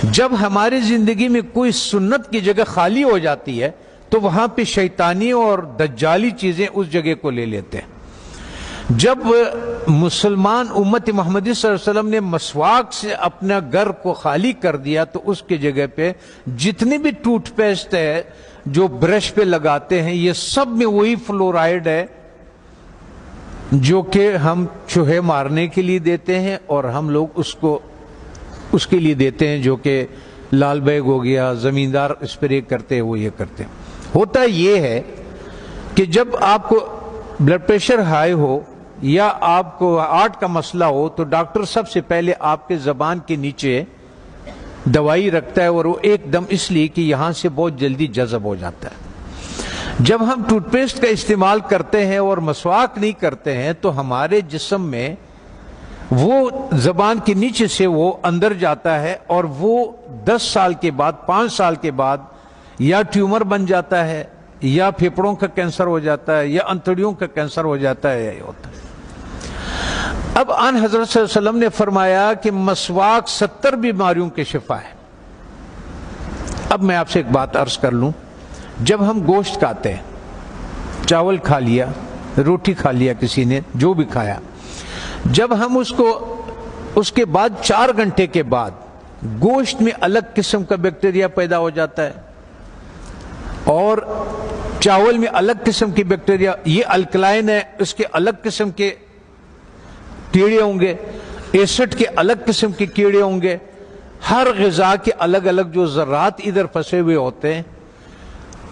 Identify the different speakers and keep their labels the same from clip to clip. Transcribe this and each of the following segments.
Speaker 1: جب ہماری زندگی میں کوئی سنت کی جگہ خالی ہو جاتی ہے تو وہاں پہ شیطانی اور دجالی چیزیں اس جگہ کو لے لیتے ہیں۔ جب مسلمان امت محمدی صلی اللہ علیہ وسلم نے مسواک سے اپنا گھر کو خالی کر دیا تو اس کی جگہ پہ جتنی بھی ٹوتھ پیسٹ ہے جو برش پہ لگاتے ہیں یہ سب میں وہی فلورائڈ ہے جو کہ ہم چوہے مارنے کے لیے دیتے ہیں، اور ہم لوگ اس کے لیے دیتے ہیں جو کہ لال بیگ ہو گیا، زمیندار اسپرے کرتے ہیں وہ یہ کرتے ہیں۔ ہوتا یہ ہے کہ جب آپ کو بلڈ پریشر ہائی ہو یا آپ کو ہارٹ کا مسئلہ ہو تو ڈاکٹر سب سے پہلے آپ کے زبان کے نیچے دوائی رکھتا ہے، اور وہ ایک دم اس لیے کہ یہاں سے بہت جلدی جذب ہو جاتا ہے۔ جب ہم ٹوتھ پیسٹ کا استعمال کرتے ہیں اور مسواک نہیں کرتے ہیں تو ہمارے جسم میں وہ زبان کے نیچے سے وہ اندر جاتا ہے، اور وہ 10 سال کے بعد 5 سال کے بعد یا ٹیومر بن جاتا ہے یا پھیپھڑوں کا کینسر ہو جاتا ہے یا انتڑیوں کا کینسر ہو جاتا ہے، یہ ہوتا ہے۔ اب آن حضرت صلی اللہ علیہ وسلم نے فرمایا کہ مسواک 70 بیماریوں کے شفا ہے۔ اب میں آپ سے ایک بات عرض کر لوں، جب ہم گوشت کھاتے ہیں، چاول کھا لیا، روٹی کھا لیا، کسی نے جو بھی کھایا، جب ہم اس کے بعد 4 گھنٹے کے بعد گوشت میں الگ قسم کا بیکٹیریا پیدا ہو جاتا ہے اور چاول میں الگ قسم کی بیکٹیریا، یہ الکلائن ہے، اس کے الگ قسم کے کیڑے ہوں گے، ایسڈ کے الگ قسم کے کیڑے ہوں گے، ہر غذا کے الگ الگ جو ذرات ادھر پھنسے ہوئے ہوتے ہیں۔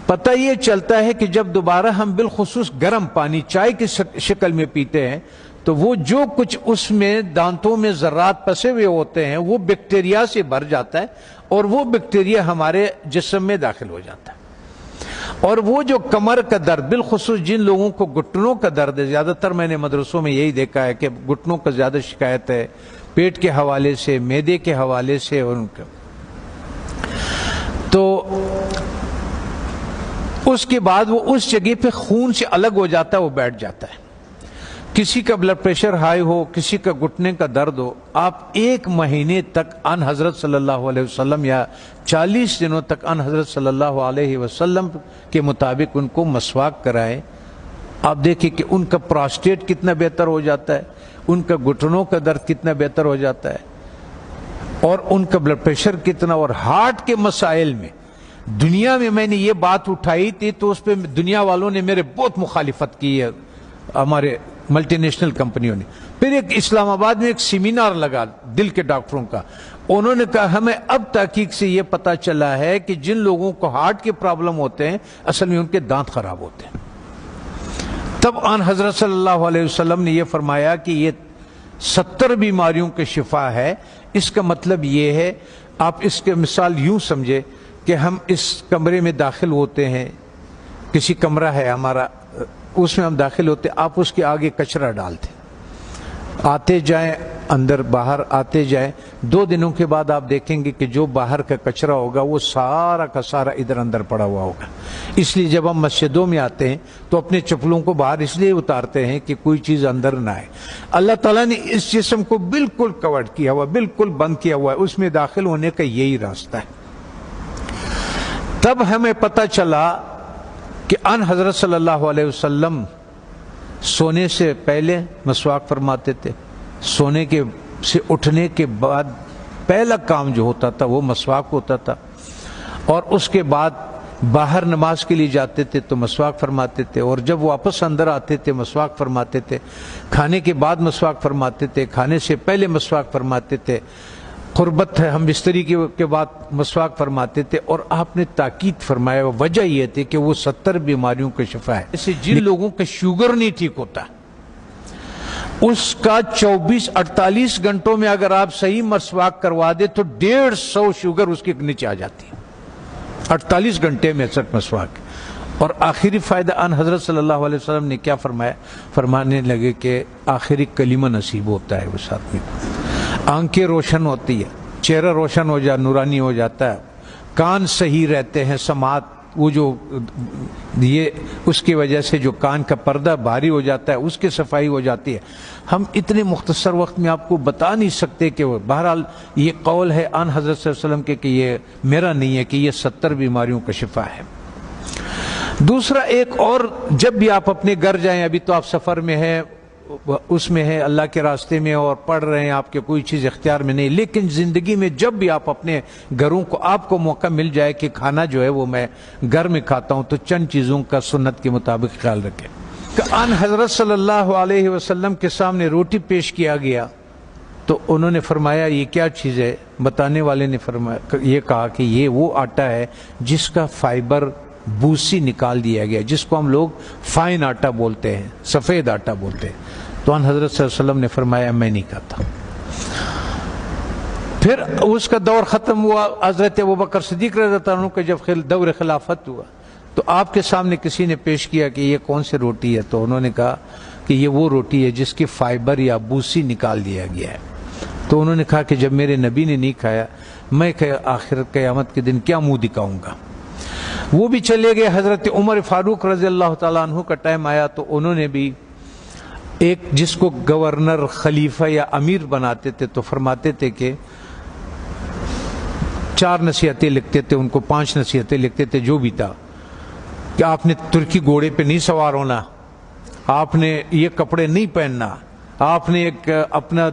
Speaker 1: پتہ یہ چلتا ہے کہ جب دوبارہ ہم بالخصوص گرم پانی چائے کی شکل میں پیتے ہیں تو وہ جو کچھ اس میں دانتوں میں ذرات پھنسے ہوئے ہوتے ہیں وہ بیکٹیریا سے بھر جاتا ہے، اور وہ بیکٹیریا ہمارے جسم میں داخل ہو جاتا ہے۔ اور وہ جو کمر کا درد، بالخصوص جن لوگوں کو گھٹنوں کا درد ہے، زیادہ تر میں نے مدرسوں میں یہی دیکھا ہے کہ گھٹنوں کا زیادہ شکایت ہے، پیٹ کے حوالے سے، معدے کے حوالے سے، ان کا تو اس کے بعد وہ اس جگہ پہ خون سے الگ ہو جاتا ہے، وہ بیٹھ جاتا ہے۔ کسی کا بلڈ پریشر ہائی ہو، کسی کا گھٹنے کا درد ہو، آپ 1 مہینے تک ان حضرت صلی اللہ علیہ وسلم یا 40 دنوں تک ان حضرت صلی اللہ علیہ وسلم کے مطابق ان کو مسواک کرائیں۔ آپ دیکھیں کہ ان کا پراسٹیٹ کتنا بہتر ہو جاتا ہے، ان کا گھٹنوں کا درد کتنا بہتر ہو جاتا ہے، اور ان کا بلڈ پریشر کتنا، اور ہارٹ کے مسائل میں دنیا میں نے یہ بات اٹھائی تھی تو اس پہ دنیا والوں نے میرے بہت مخالفت کی ہے، ہمارے ملٹی نیشنل کمپنیوں نے۔ پھر ایک اسلام آباد میں ایک سیمینار لگا دل کے ڈاکٹروں کا، انہوں نے کہا ہمیں اب تحقیق سے یہ پتا چلا ہے کہ جن لوگوں کو ہارٹ کے پرابلم ہوتے ہیں اصل میں ان کے دانت خراب ہوتے ہیں۔ تب آن حضرت صلی اللہ علیہ وسلم نے یہ فرمایا کہ یہ 70 بیماریوں کے شفا ہے۔ اس کا مطلب یہ ہے، آپ اس کے مثال یوں سمجھے کہ ہم اس کمرے میں داخل ہوتے ہیں، کسی کمرہ ہے ہمارا، اس میں ہم داخل ہوتے، آپ اس کے آگے کچرا ڈالتے، آتے جائیں اندر باہر آتے جائیں، 2 دنوں کے بعد آپ دیکھیں گے کہ جو باہر کا کچرا ہوگا وہ سارا کا سارا ادھر اندر پڑا ہوا ہوگا۔ اس لیے جب ہم مسجدوں میں آتے ہیں تو اپنے چپلوں کو باہر اس لیے اتارتے ہیں کہ کوئی چیز اندر نہ آئے۔ اللہ تعالیٰ نے اس جسم کو بالکل کور کیا ہوا، بالکل بند کیا ہوا ہے، اس میں داخل ہونے کا یہی راستہ ہے۔ تب ہمیں پتہ چلا کہ ان حضرت صلی اللہ علیہ وسلم سونے سے پہلے مسواک فرماتے تھے، سونے کے سے اٹھنے کے بعد پہلا کام جو ہوتا تھا وہ مسواک ہوتا تھا، اور اس کے بعد باہر نماز کے لیے جاتے تھے تو مسواک فرماتے تھے، اور جب واپس اندر آتے تھے مسواک فرماتے تھے، کھانے کے بعد مسواک فرماتے تھے، کھانے سے پہلے مسواک فرماتے تھے، قربت ہے ہم بستری کے بعد مسواک فرماتے تھے، اور آپ نے تاکید فرمایا، وجہ یہ تھی کہ وہ 70 بیماریوں کا شفا ہے۔ جیسے جن لوگوں کا شوگر نہیں ٹھیک ہوتا اس کا 24-48 گھنٹوں میں اگر آپ صحیح مسواک کروا دے تو 150 شوگر اس کے نیچے آ جاتی ہے، 48 گھنٹے میں صرف مسواک۔ اور آخری فائدہ ان حضرت صلی اللہ علیہ وسلم نے کیا فرمایا؟ فرمانے لگے کہ آخری کلمہ نصیب ہوتا ہے اس آدمی کو، آنکھیں روشن ہوتی ہے، چہرہ روشن ہو جاتا، نورانی ہو جاتا ہے، کان صحیح رہتے ہیں، سماعت وہ جو یہ اس کی وجہ سے جو کان کا پردہ بھاری ہو جاتا ہے اس کی صفائی ہو جاتی ہے. ہم اتنے مختصر وقت میں آپ کو بتا نہیں سکتے کہ وہ بہرحال یہ قول ہے آن حضرت صلی اللہ علیہ وسلم کے کہ یہ میرا نہیں ہے کہ یہ 70 بیماریوں کا شفا ہے. دوسرا ایک اور، جب بھی آپ اپنے گھر جائیں، ابھی تو آپ سفر میں ہیں، اس میں ہے اللہ کے راستے میں اور پڑھ رہے ہیں، آپ کے کوئی چیز اختیار میں نہیں، لیکن زندگی میں جب بھی آپ اپنے گھروں کو آپ کو موقع مل جائے کہ کھانا جو ہے وہ میں گھر میں کھاتا ہوں، تو چند چیزوں کا سنت کے مطابق خیال رکھیں. کہ ان حضرت صلی اللہ علیہ وسلم کے سامنے روٹی پیش کیا گیا تو انہوں نے فرمایا یہ کیا چیز ہے؟ بتانے والے نے فرمایا، یہ کہا کہ یہ وہ آٹا ہے جس کا فائبر بوسی نکال دیا گیا، جس کو ہم لوگ فائن آٹا بولتے ہیں، سفید آٹا بولتے ہیں. تو ان حضرت صلی اللہ علیہ وسلم نے فرمایا میں نہیں کھاتا. پھر اس کا دور ختم ہوا. حضرت ابوبکر صدیق رضی اللہ عنہ کا جب دور خلافت ہوا تو آپ کے سامنے کسی نے پیش کیا کہ یہ کون سی روٹی ہے؟ تو انہوں نے کہا کہ یہ وہ روٹی ہے جس کی فائبر یا بوسی نکال دیا گیا ہے. تو انہوں نے کہا کہ جب میرے نبی نے نہیں کھایا، میں آخر قیامت کے دن کیا منہ دکھاؤں گا؟ وہ بھی چلے گئے. حضرت عمر فاروق رضی اللہ تعالیٰ عنہ کا ٹائم آیا تو انہوں نے بھی ایک جس کو گورنر، خلیفہ یا امیر بناتے تھے تو فرماتے تھے کہ 4 نصیحتیں لکھتے تھے، ان کو 5 نصیحتیں لکھتے تھے، جو بھی تھا کہ آپ نے ترکی گھوڑے پہ نہیں سوار ہونا، آپ نے یہ کپڑے نہیں پہننا، آپ نے ایک اپنا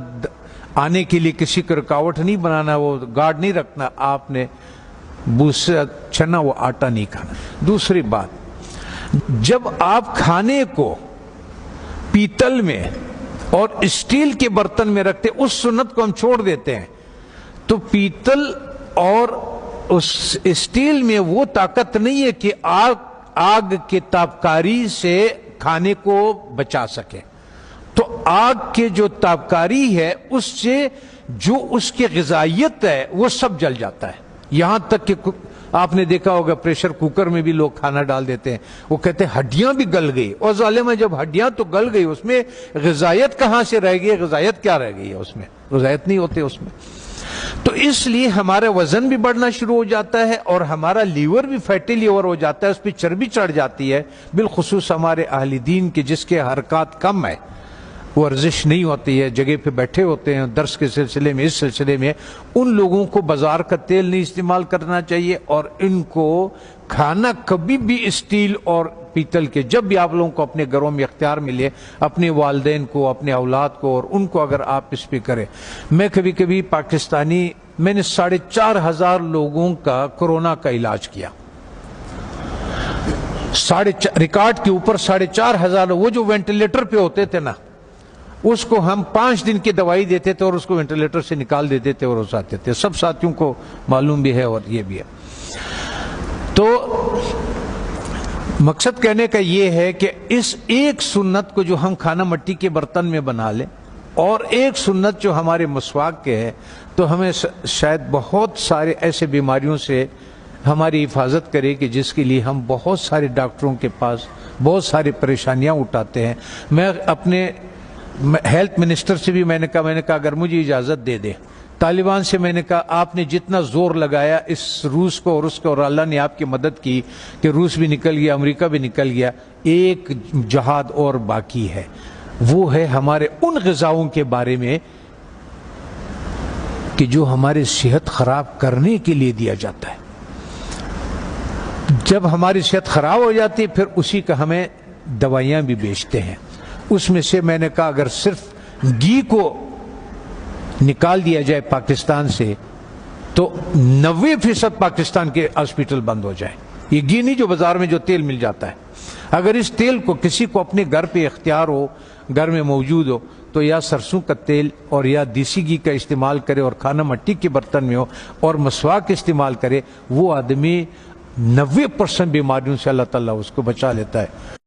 Speaker 1: آنے کے لیے کسی کو رکاوٹ نہیں بنانا، وہ گارڈ نہیں رکھنا، آپ نے بوسا چنا وہ آٹا نہیں کھانا. دوسری بات، جب آپ کھانے کو پیتل میں اور اسٹیل کے برتن میں رکھتے، اس سنت کو ہم چھوڑ دیتے ہیں. تو پیتل اور اس اسٹیل میں وہ طاقت نہیں ہے کہ آگ کے تابکاری سے کھانے کو بچا سکے. تو آگ کے جو تابکاری ہے اس سے جو اس کی غذائیت ہے وہ سب جل جاتا ہے. یہاں تک کہ آپ نے دیکھا ہوگا پریشر کوکر میں بھی لوگ کھانا ڈال دیتے ہیں، وہ کہتے ہیں ہڈیاں بھی گل گئی. اور ظالمہ جب ہڈیاں تو گل گئی، اس میں غذائیت کہاں سے رہ گئی؟ غذائیت کیا رہ گئی ہے اس میں؟ غذائیت نہیں ہوتے اس میں. تو اس لیے ہمارا وزن بھی بڑھنا شروع ہو جاتا ہے اور ہمارا لیور بھی فیٹی لیور ہو جاتا ہے، اس پہ چربی چڑھ جاتی ہے. بالخصوص ہمارے اہل دین کے جس کے حرکات کم ہے، ورزش نہیں ہوتی ہے، جگہ پہ بیٹھے ہوتے ہیں درس کے سلسلے میں، اس سلسلے میں، ان لوگوں کو بازار کا تیل نہیں استعمال کرنا چاہیے. اور ان کو کھانا کبھی بھی اسٹیل اور پیتل کے، جب بھی آپ لوگوں کو اپنے گھروں میں اختیار ملے، اپنے والدین کو، اپنے اولاد کو اور ان کو اگر آپ اس پہ کریں. میں کبھی کبھی پاکستانی، میں نے 4,500 لوگوں کا کورونا کا علاج کیا، ریکارڈ کے اوپر 4,500. وہ جو وینٹیلیٹر پہ ہوتے تھے نا، اس کو ہم 5 دن کی دوائی دیتے تھے اور اس کو وینٹیلیٹر سے نکال دیتے تھے اور اس آتے تھے. سب ساتھیوں کو معلوم بھی ہے اور یہ بھی ہے. تو مقصد کہنے کا یہ ہے کہ اس ایک سنت کو جو ہم کھانا مٹی کے برتن میں بنا لیں، اور ایک سنت جو ہمارے مسواک کے ہے، تو ہمیں شاید بہت سارے ایسے بیماریوں سے ہماری حفاظت کرے کہ جس کے لیے ہم بہت سارے ڈاکٹروں کے پاس بہت ساری پریشانیاں اٹھاتے ہیں. میں اپنے ہیلتھ منسٹر سے بھی میں نے کہا اگر مجھے اجازت دے دے، طالبان سے میں نے کہا آپ نے جتنا زور لگایا اس روس کو اور اس کو، اور اللہ نے آپ کی مدد کی کہ روس بھی نکل گیا، امریکہ بھی نکل گیا، ایک جہاد اور باقی ہے. وہ ہے ہمارے ان غذاؤں کے بارے میں کہ جو ہماری صحت خراب کرنے کے لیے دیا جاتا ہے. جب ہماری صحت خراب ہو جاتی ہے پھر اسی کا ہمیں دوائیاں بھی بیچتے ہیں. اس میں سے میں نے کہا اگر صرف گھی کو نکال دیا جائے پاکستان سے تو 90% پاکستان کے ہاسپٹل بند ہو جائے. یہ گھی نہیں جو بازار میں جو تیل مل جاتا ہے. اگر اس تیل کو کسی کو اپنے گھر پہ اختیار ہو، گھر میں موجود ہو، تو یا سرسوں کا تیل اور یا دیسی گھی کا استعمال کرے اور کھانا مٹی کے برتن میں ہو اور مسواک استعمال کرے. وہ آدمی 90% بیماریوں سے اللہ تعالیٰ اس کو بچا لیتا ہے.